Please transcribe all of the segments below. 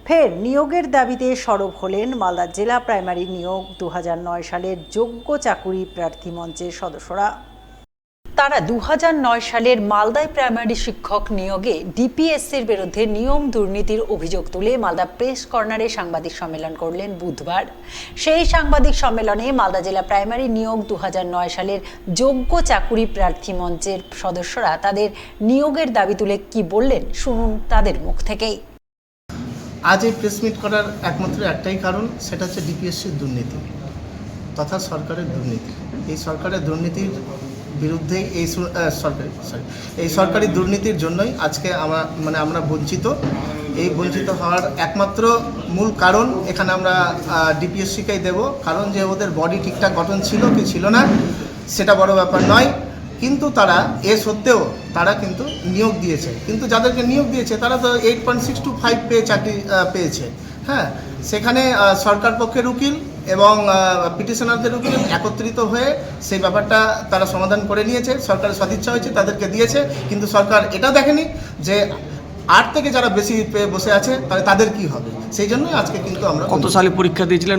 ফের নিয়োগের দাবিতে সরব হলেন মালদা জেলা প্রাইমারি নিয়োগ 2009 সালের যোগ্য চাকুরি প্রার্থী মঞ্চের সদস্যরা। তারা 2009 সালের মালদায় প্রাইমারি শিক্ষক নিয়োগে ডিপিএসসির বিরুদ্ধে নিয়ম দুর্নীতির অভিযোগ তুলে মালদা প্রেস কর্নারে সাংবাদিক সম্মেলন করলেন বুধবার। সেই সাংবাদিক সম্মেলনে মালদা জেলা প্রাইমারি নিয়োগ 2009 সালের যোগ্য চাকুরি প্রার্থী মঞ্চের সদস্যরা তাদের নিয়োগের দাবি তুলে কি বললেন শুনুন তাদের মুখ থেকেই। আজ এই প্রেস মিট করার একমাত্র একটাই কারণ, সেটা হচ্ছে ডিপিএসসির দুর্নীতি তথা সরকারের দুর্নীতি। এই সরকারের দুর্নীতির বিরুদ্ধেই এই সরকারি দুর্নীতির জন্যই আজকে আমরা বঞ্চিত। এই বঞ্চিত হওয়ার একমাত্র মূল কারণ এখানে আমরা ডিপিএসসিকেই দেব, কারণ যে ওদের বডি ঠিকঠাক গঠন ছিল কি ছিল না সেটা বড় ব্যাপার নয়, কিন্তু তারা সত্ত্বেও তারা কিন্তু নিয়োগ দিয়েছে, কিন্তু যাদেরকে নিয়োগ দিয়েছে তারা তো 8.625 পেয়ে চাকরি পেয়েছে। হ্যাঁ, সেখানে সরকার পক্ষের উকিল এবং পিটিশনারদের উকিল একত্রিত হয়ে সেই ব্যাপারটা তারা সমাধান করে নিয়েছে। সরকারের সদিচ্ছা হয়েছে, তাদেরকে দিয়েছে, কিন্তু সরকার এটা দেখেনি যে 8 থেকে যারা বেশি পেয়ে বসে আছে তাদের কি হবে। সেই জন্যই আজকে কিন্তু আমরা। কত সালে পরীক্ষা দিয়েছিলেন,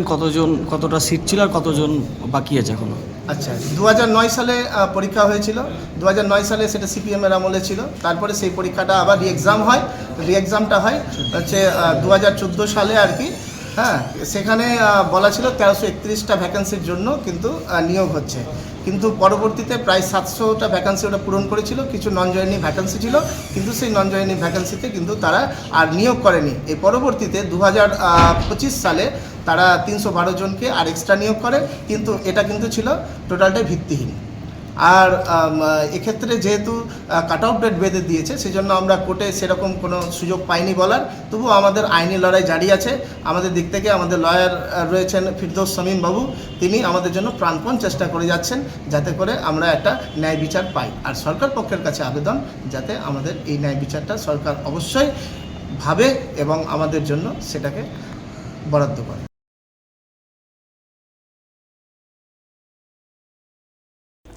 কতটা সিট ছিল আর কতজন বাকি আছে এখনো? আচ্ছা, 2009 সালে পরীক্ষা হয়েছিল। 2009 সালে সেটা সিপিএমের আমলে ছিল। তারপরে সেই পরীক্ষাটা আবার রিএক্সামটা হয় হচ্ছে 2014 সালে আর কি। হ্যাঁ, সেখানে বলা ছিল 1331টা ভ্যাকেন্সির জন্য কিন্তু নিয়োগ হচ্ছে, কিন্তু পরবর্তীতে প্রায় 700টা ভ্যাকেন্সি ওটা পূরণ করেছিল। কিছু নন জয়েনিং ভ্যাকেন্সি ছিল, কিন্তু সেই নন জয়েনিং ভ্যাকেন্সিতে কিন্তু তারা আর নিয়োগ করেনি। এই পরবর্তীতে 2025 সালে তারা 312 জনকে আর এক্সট্রা নিয়োগ করে, কিন্তু এটা কিন্তু ছিল টোটালটাই ভিত্তিহীন। আর এক্ষেত্রে যেহেতু কাট আউট ডেট বেঁধে দিয়েছে, সেই জন্য আমরা কোর্টে সেরকম কোনো সুযোগ পাইনি বলার। তবুও আমাদের আইনি লড়াই জারি আছে। আমাদের দিক থেকে আমাদের লয়ার রয়েছেন ফিরদৌস শামীম বাবু, তিনি আমাদের জন্য প্রাণপণ চেষ্টা করে যাচ্ছেন যাতে করে আমরা একটা ন্যায় বিচার পাই। আর সরকার পক্ষের কাছে আবেদন যাতে আমাদের এই ন্যায় বিচারটা সরকার অবশ্যই ভাবে এবং আমাদের জন্য সেটাকে বরাদ্দ করে।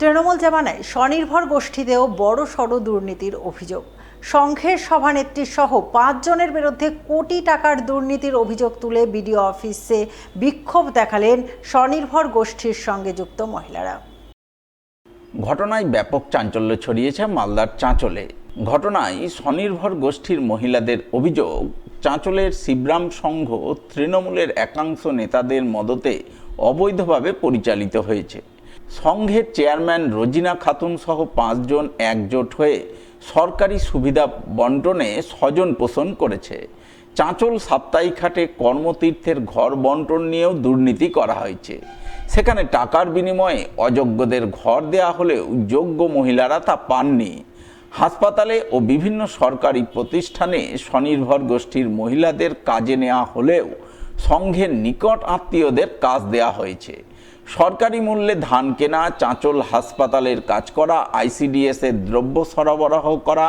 তৃণমূল জামানায় স্বনির্ভর গোষ্ঠীতেও বড় সড় দুর্নীতির অভিযোগ। সংঘের সভানেত্রী সহ 5 জনের বিরুদ্ধে কোটি টাকার দুর্নীতির অভিযোগ তুলে বিডিও অফিসে বিক্ষোভ দেখালেন স্বনির্ভর গোষ্ঠীর সঙ্গে যুক্ত মহিলারা। ঘটনায় ব্যাপক চাঞ্চল্য ছড়িয়েছে মালদার চাঁচলে। ঘটনায় স্বনির্ভর গোষ্ঠীর মহিলাদের অভিযোগ, চাঁচলের শিবরাম সংঘ তৃণমূলের একাংশ নেতাদের মদতে অবৈধভাবে পরিচালিত হয়েছে। সংঘের চেয়ারম্যান রোজিনা খাতুন সহ 5 জন একজোট হয়ে সরকারি সুবিধা বন্টনে স্বজন পোষণ করেছে। চাঁচল সাপ্তাহিক হাটে কর্মতীর্থের ঘর বন্টন নিয়েও দুর্নীতি করা হয়েছে। সেখানে টাকার বিনিময়ে অযোগ্যদের ঘর দেওয়া হলেও যোগ্য মহিলারা তা পাননি। হাসপাতালে ও বিভিন্ন সরকারি প্রতিষ্ঠানে স্বনির্ভর গোষ্ঠীর মহিলাদের কাজে নেওয়া হলেও সংঘের নিকট আত্মীয়দের কাজ দেওয়া হয়েছে। সরকারি মূল্যে ধান কেনা, চাঁচল হাসপাতালের কাজ করা, আইসিডিএসের দ্রব্য সরবরাহ করা,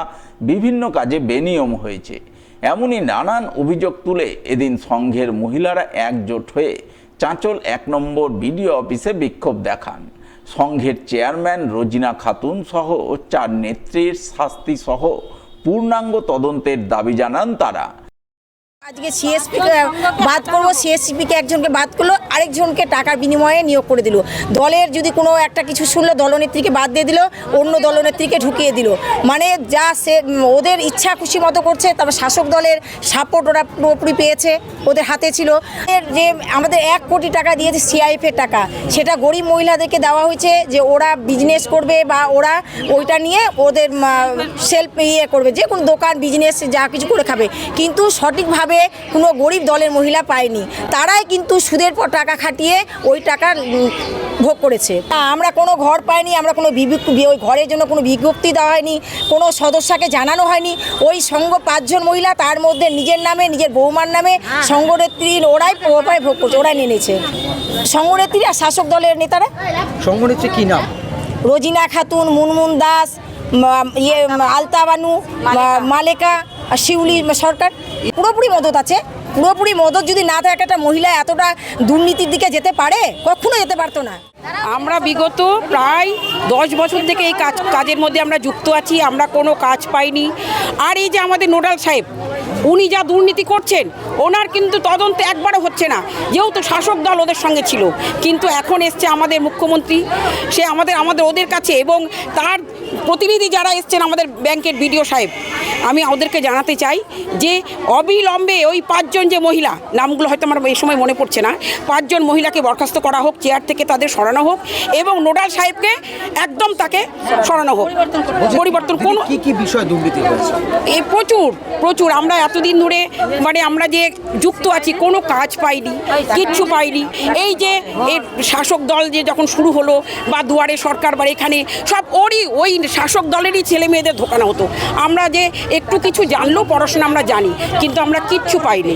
বিভিন্ন কাজে বেনিয়ম হয়েছে। এমনই নানান অভিযোগ তুলে এদিন সংঘের মহিলারা একজোট হয়ে চাঁচল 1 নম্বর বিডিও অফিসে বিক্ষোভ দেখান। সংঘের চেয়ারম্যান রোজিনা খাতুন সহ 4 নেত্রীর শাস্তি সহ পূর্ণাঙ্গ তদন্তের দাবি জানান তারা। আজকে সিএসপিকে বাদ করবো, সিএসপিকে একজনকে বাদ করলো, আরেকজনকে টাকার বিনিময়ে নিয়োগ করে দিল। দলের যদি কোনো একটা কিছু শুনলো, দলনেত্রীকে বাদ দিয়ে দিল, অন্য দলনেত্রীকে ঢুকিয়ে দিল। মানে যা সে ওদের ইচ্ছা খুশি মতো করছে। তারপর শাসক দলের সাপোর্ট ওরা পুরোপুরি পেয়েছে, ওদের হাতে ছিল। যে আমাদের 1 কোটি টাকা দিয়েছে সিআইএফের টাকা, সেটা গরিব মহিলাদেরকে দেওয়া হয়েছে যে ওরা বিজনেস করবে বা ওরা ওইটা নিয়ে ওদের সেলফ করবে, যে কোনো দোকান বিজনেস যা কিছু করে খাবে, কিন্তু সঠিকভাবে কোনো গরিব দলের মহিলা পায়নি। তারাই কিন্তু সুদের পর টাকা খাটিয়ে ওই টাকা ভোগ করেছে। আমরা কোনো ঘর পাইনি, আমরা কোনো ওই ঘরের জন্য কোনো বিজ্ঞপ্তি দেওয়া হয়নি, কোনো সদস্যকে জানানো হয়নি। ওই সংঘ 5 জন মহিলা, তার মধ্যে নিজের নামে, নিজের বৌমার নামে সংঘনেত্রী ওরাই ভোগ করছে, ওরাই নিয়েছে। সংঘনেত্রী আর শাসক দলের নেতারা। সংঘনেত্রী কি নাম? রোজিনা খাতুন, মুনমুন দাস, আলতা বানু, মালেকা, শিউলি সরকার। পুরোপুরি মদত আছে। পুরোপুরি মদত যদি না থাকে একটা মহিলা এতটা দুর্নীতির দিকে যেতে পারে? কখনো যেতে পারতো না। আমরা বিগত প্রায় 10 বছর থেকে এই কাজের মধ্যে আমরা যুক্ত আছি। আমরা কোনো কাজ পাইনি। আর এই যে আমাদের নোডাল সাহেব উনি যা দুর্নীতি করছেন ওনার কিন্তু তদন্ত একবারও হচ্ছে না, যেহেতু শাসক দল ওদের সঙ্গে ছিল। কিন্তু এখন এসছে আমাদের মুখ্যমন্ত্রী, সে আমাদের ওদের কাছে, এবং তার প্রতিনিধি যারা এসছেন আমাদের ব্যাংকের বিডিও সাহেব, আমি ওদেরকে জানাতে চাই যে অবিলম্বে ওই 5 জন যে মহিলা, নামগুলো হয়তো আমার এই সময় মনে পড়ছে না, 5 জন মহিলাকে বরখাস্ত করা হোক, চেয়ার থেকে তাদের সরানো হোক, এবং নোডাল সাহেবকে একদম তাকে সরানো হোক। পরিবর্তন কোন কি বিষয় দুর্নীতি হয়েছে? এই প্রচুর আমরা এতদিন ধরে মানে আমরা যে যুক্ত আছি কোনো কাজ পাইনি, কিচ্ছু পাইনি। এই যে এই শাসক দল যে যখন শুরু হলো, বা দুয়ারে সরকার, বা এখানে সব ওই শাসক দলেরই ছেলে মেয়েদের ঢোকানো হতো। আমরা যে একটু কিছু জানলেও পড়াশোনা আমরা জানি, কিন্তু আমরা কিচ্ছু পাইনি,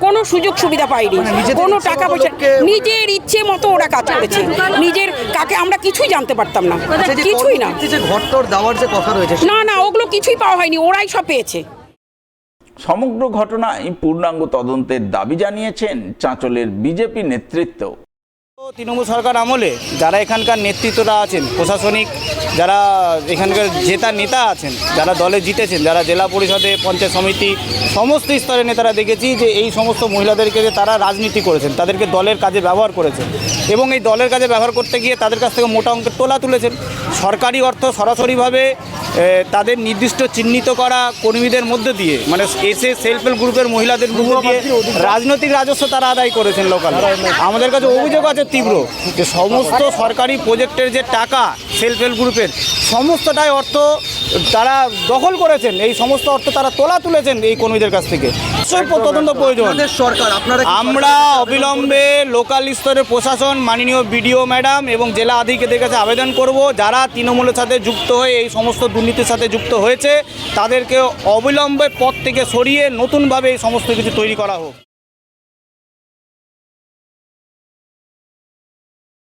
কোনো সুযোগ সুবিধা পাইনি, কোনো টাকা পয়সা, নিজের ইচ্ছে মতো ওরা কাজ করেছে, নিজের কাকে আমরা কিছুই জানতে পারতাম না, কিছুই না। ঘরটর দেওয়ার যে কথা রয়েছে, না ওগুলো কিছুই পাওয়া হয়নি, ওরাই সব পেয়েছে। সমগ্র ঘটনায় পূর্ণাঙ্গ তদন্তের দাবি জানিয়েছেন চাঁচলের বিজেপি নেতৃত্ব। তৃণমূল সরকার আমলে যারা এখানকার নেতৃত্বরা আছেন, প্রশাসনিক যারা এখানকার জেতা নেতা আছেন, যারা দলে জিতেছেন, যারা জেলা পরিষদে, পঞ্চায়েত সমিতি, সমস্ত স্তরের নেতারা দেখেছি যে এই সমস্ত মহিলাদেরকে যে তারা রাজনীতি করেছেন, তাদেরকে দলের কাজে ব্যবহার করেছেন, এবং এই দলের কাজে ব্যবহার করতে গিয়ে তাদের কাছ থেকে মোটা অঙ্কের তোলা তুলেছেন। সরকারি অর্থ সরাসরিভাবে তাদের নির্দিষ্ট চিহ্নিত করা কর্মীদের মধ্যে দিয়ে, মানে এসে সেলফ হেল্প গ্রুপের মহিলাদের মধ্যে দিয়ে রাজনৈতিক রাজস্ব তারা আদায় করেছেন লোকাল। আমাদের কাছে অভিযোগ আছে তীব্র যে সমস্ত সরকারি প্রজেক্টের যে টাকা সেলফ হেল্প গ্রুপের সমস্তটাই অর্থ তারা দখল করেছেন, এই সমস্ত অর্থ তারা তোলা তুলেছেন এই কর্মীদের কাছ থেকে। তদন্ত প্রয়োজন। আমরা অবিলম্বে লোকাল স্তরের প্রশাসন, মাননীয় বিডিও ম্যাডাম এবং জেলা আধিকারিকদের কাছে আবেদন করব, যারা তৃণমূলের সাথে যুক্ত হয়ে এই সমস্ত দুর্নীতির সাথে যুক্ত হয়েছে তাদেরকে অবিলম্বে পদ থেকে সরিয়ে নতুনভাবে এই সমস্ত কিছু তৈরি করা হোক।